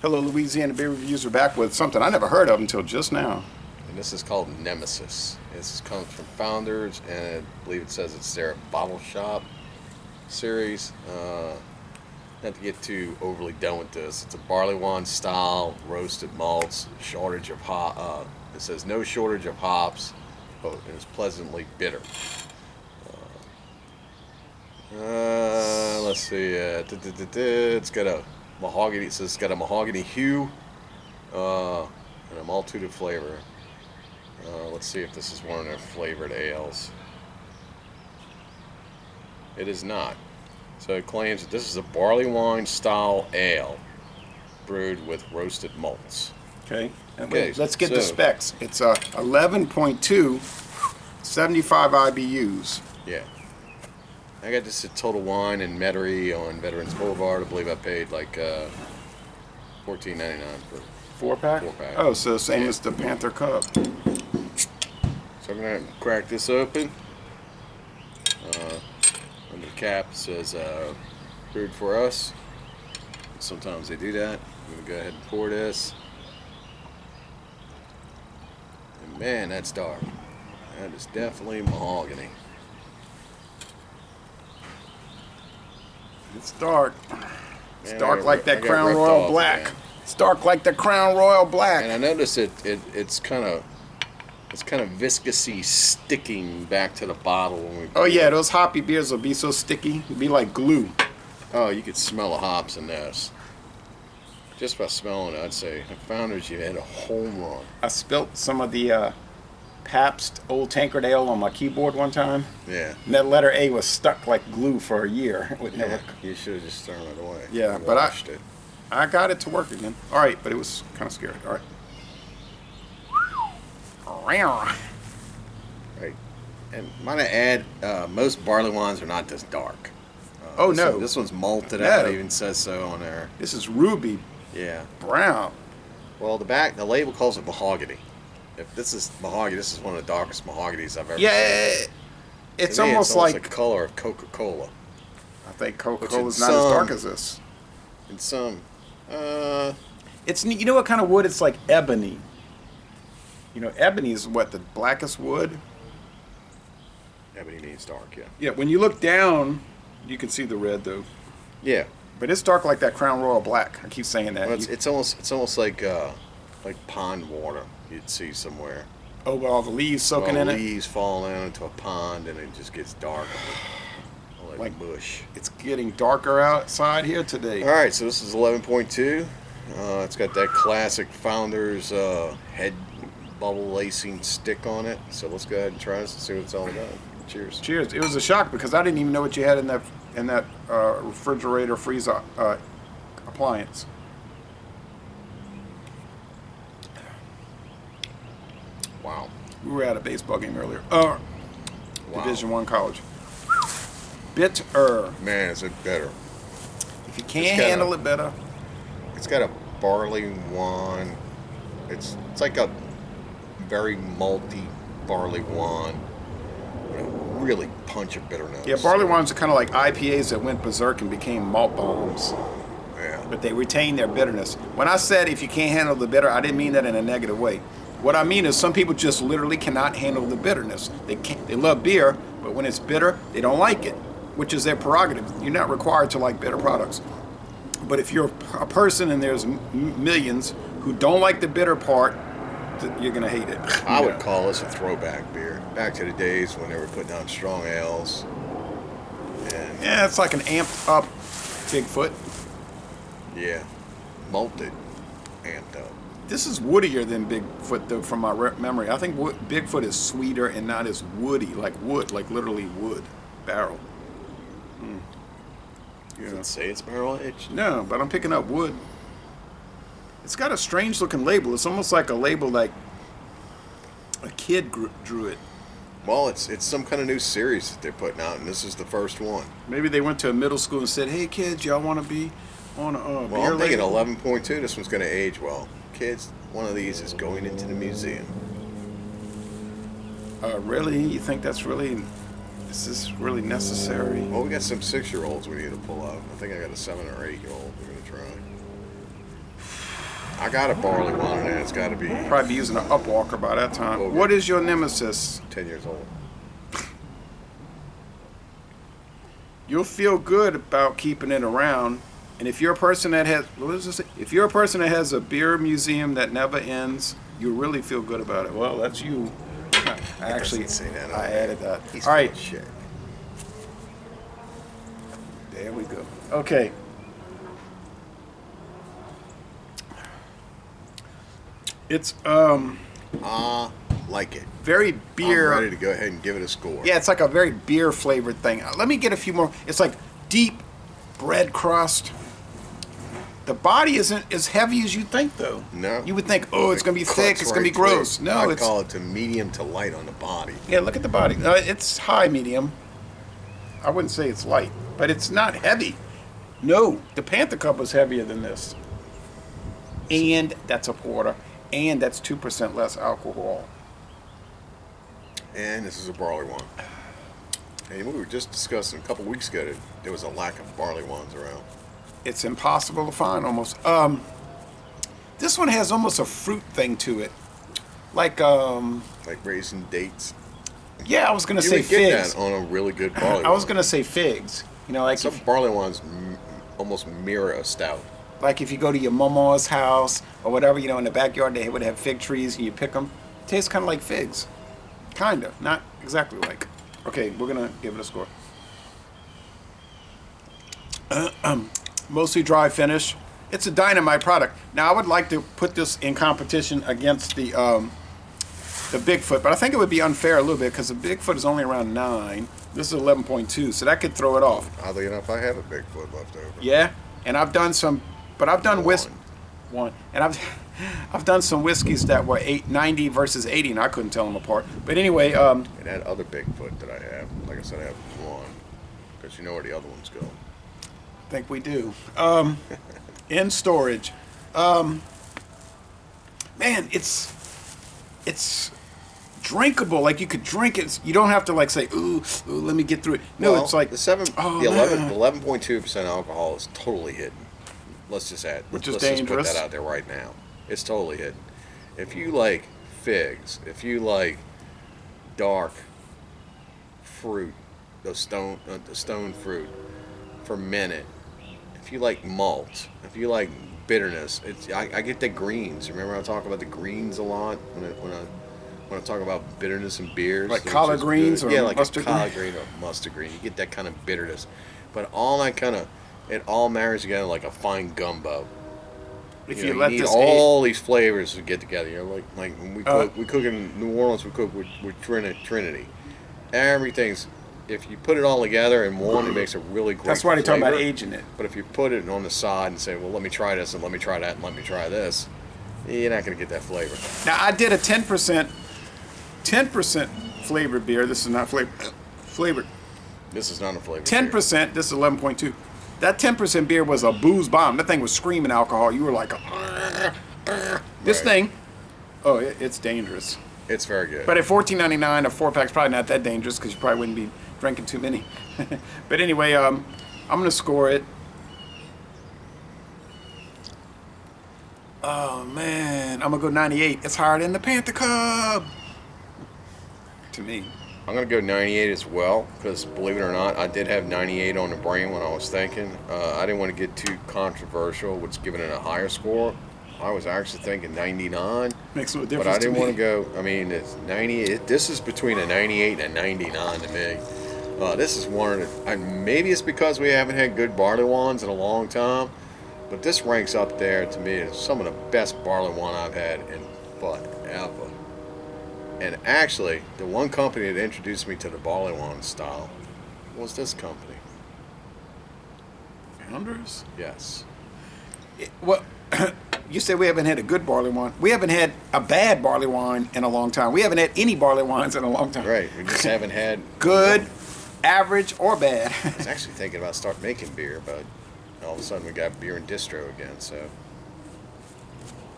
Hello, Louisiana beer reviews are back with something I never heard of until just now. And this is called Nemesis. This comes from Founders, and I believe it says it's their bottle shop series. Not to get too overly done with this, it's a barley wine style roasted malts. Shortage of it says no shortage of hops, but it's pleasantly bitter. Let's see. It's got a mahogany. It says it's got a mahogany hue and a malted flavor. Let's see if this is one of their flavored ales. It is not. So it claims that this is a barley wine style ale brewed with roasted malts. Okay. Okay, Let's get the specs. It's 11.2, 75 IBUs. Yeah. I got this at Total Wine in Metairie on Veterans Boulevard. I believe I paid like $14.99 for 4-pack? 4-pack. Oh, so same as the Panther Cup. So I'm going to crack this open. Under the cap it says brewed for us. Sometimes they do that. I'm going to go ahead and pour this. And man, that's dark. That is definitely mahogany. It's dark. It's Man, dark like that I got Crown ripped Royal off Black. again. It's dark like the Crown Royal Black. And I noticed it's kind of viscousy sticking back to the bottle when we. Oh yeah, those hoppy beers will be so sticky. It'll be like glue. Oh, you could smell the hops in this. Just by smelling it, I'd say at Founders you had a home run. I spilt some of the Pabst Old Tankard Ale on my keyboard one time. Yeah. And that letter A was stuck like glue for a year. It would Yeah. never. You should have just thrown it away. Yeah, You but washed it. I got it to work again. All right, but it was kind of scary. All right. Right. And might I add, most barley wines are not this dark. Oh no, This one's malted No. out. It even says so on there. this is ruby Yeah. brown. Well, the label calls it mahogany. If this is mahogany, this is one of the darkest mahoganies I've ever Yeah, seen. it's To me, almost the like color of Coca-Cola. I think Coca-Cola's Which not in as some- dark as this. And some, It's you know what kind of wood? It's like ebony. You know, ebony is what, the blackest wood. ebony means dark, yeah. Yeah, when you look down, you can see the red though. Yeah. But it's dark like that Crown Royal Black. I keep saying that. Well, it's almost like pond water you'd see somewhere. Oh, with all the leaves soaking All in it. leaves fall down into a pond and it just gets dark. All that Like- mush. It's getting darker outside here today. All right, so this is 11.2. It's got that classic Founders head bubble lacing stick on it. So let's go ahead and try this and see what it's all about. Cheers. Cheers. It was a shock because I didn't even know what you had in that refrigerator freezer appliance. Wow. We were at a baseball game earlier. Wow. Division I college. Bitter. Man, is it better. If you can't It's got handle it better. It's got a barley wine. It's like a very malty barley wine. You know, really punch of bitter notes. Yeah, barley wines are kind of like IPAs that went berserk and became malt bombs, Yeah. but they retain their bitterness. When I said if you can't handle the bitter, I didn't mean that in a negative way. What I mean is some people just literally cannot handle the bitterness. They love beer, but when it's bitter, they don't like it, which is their prerogative. You're not required to like bitter products. But if you're a person and there's millions who don't like the bitter part, you're going to hate it. I would call this a throwback beer. Back to the days when they were putting out strong ales. And Yeah, it's like an amped up Bigfoot. yeah, malted, amped up. This is woodier than Bigfoot, though, from my memory. I think Bigfoot is sweeter and not as woody, like wood, like literally wood, barrel. Does it say it's barrel aged? No, but I'm picking up wood. It's got a strange looking label. It's almost like a label like a kid drew it. Well, it's some kind of new series that they're putting out, and this is the first one. Maybe they went to a middle school and said, "Hey kids, y'all want to be on a Well, beer I'm thinking label?" 11.2. This one's going to age well. Kids, one of these is going into the museum. Really? You think that's really? Is this really necessary? Well, we got some 6-year-olds we need to pull out. I think I got a 7 or 8-year-old we're going to try. I got a barley wine in there. It's got to be Probably be using an Upwalker by that time. Okay. What is your Nemesis? 10 years old. You'll feel good about keeping it around. And if you're a person that has, what is this? If you're a person that has a beer museum that never ends, you really feel good about it. Well, that's you. I actually, doesn't say that on I there. added that. He's All right, full of shit. there we go. Okay. It's Like it. very beer. I'm ready to go ahead and give it a score. Yeah, it's like a very beer flavored thing. Let me get a few more. It's like deep bread crust. The body isn't as heavy as you think, though. No. You would think, oh, it's going to be thick, it's going to be right gross. through. No, I it's call it to medium to light on the body. yeah. Look at the body. It's high medium. I wouldn't say it's light, but it's not heavy. No, the Panther Cup was heavier than this, and that's a porter, and that's 2% less alcohol. And this is a barley wine. And we were just discussing a couple weeks ago that there was a lack of barley wines around. It's impossible to find almost. This one has almost a fruit thing to it, like Like raisin dates. yeah, I was gonna You say would get figs. that on a really good barley wine. I was gonna say figs. You know, like Some barley wines almost mirror a stout. like if you go to your mama's house or whatever, you know, in the backyard they would have fig trees and you pick them. It tastes kind of like figs, kind of, not exactly like. Okay, we're gonna give it a score. Mostly dry finish. It's a dynamite product. Now I would like to put this in competition against the Bigfoot, but I think it would be unfair a little bit because the Bigfoot is only around 9. This is 11.2, so that could throw it off. Oddly enough, I have a Bigfoot left over. Yeah, and I've done some, but I've done one, and I've done some whiskeys that were 90 versus 80, and I couldn't tell them apart. But anyway, And that other Bigfoot that I have, like I said, I have one. Because you know where the other ones go. I think we do. In storage. Man, it's drinkable. Like you could drink it. You don't have to like say, ooh, let me get through it. No, Well, it's like the man. 11.2% alcohol is totally hidden. Let's just add, Which is let's just put dangerous. that out there right now. It's totally hidden. If you like figs, if you like dark fruit, the stone fruit, fermented, if you like malt, if you like bitterness, I get the greens. Remember I talk about the greens a lot when I talk about bitterness in beers. Like which collard is greens good. or yeah, like mustard a collard green or mustard green. You get that kind of bitterness, but all that kind of it all marries together like a fine gumbo. If You you know, let you need this all these flavors to get together. You know, like when Uh, we cook in New Orleans, we cook with Trinity. Everything's if you put it all together in one, it makes a really great. that's why they talk about flavor. aging it. But if you put it on the side and say, well, let me try this and let me try that and let me try this, you're not going to get that flavor. Now I did a 10% flavored beer. This is not flavored. This is not a flavor. 10%. This is 11.2. That 10% beer was a booze bomb. That thing was screaming alcohol. You were like, this Right. thing. Oh, it's dangerous. It's very good. But at $14.99, a 4-pack's probably not that dangerous because you probably wouldn't be drinking too many. But anyway, I'm gonna score it. Oh man, I'm gonna go 98. It's higher than the Panther Cub. To me. I'm going to go 98 as well because, believe it or not, I did have 98 on the brain when I was thinking. I didn't want to get too controversial with giving it a higher score. I was actually thinking 99. Makes no difference. But I didn't to want me. to go. I mean, it's 98. This is between a 98 and a 99 to me. This is one of the. Maybe it's because we haven't had good barley wines in a long time, but this ranks up there to me as some of the best barley wine I've had in forever. And actually, the one company that introduced me to the barley-wine-style was this company. Founders? Yes. Well, you said we haven't had a good barley wine. We haven't had a bad barley wine in a long time. We haven't had any barley wines in a long time. Right. We just haven't had Good, average, or bad. I was actually thinking about starting making beer, but all of a sudden we got beer and distro again. So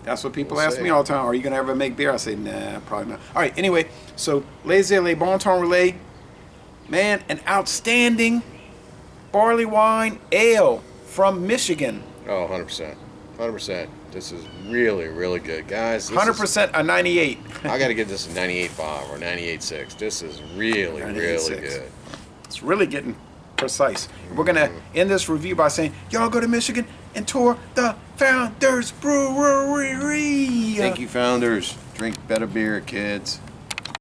That's what people We'll ask see. me all the time. Are you going to ever make beer? I say, nah, probably not. All right, anyway, so Les Le Bon Ton Relais, man, an outstanding barley wine ale from Michigan. oh, 100%, 100%. This is really, really good, guys. 100% a 98. I got to give this a 98.5 or 98.6. This is really, really good. It's really getting precise. We're going to end this review by saying, y'all go to Michigan and tour the Founders Brewery. Thank you, Founders. Drink better beer, kids.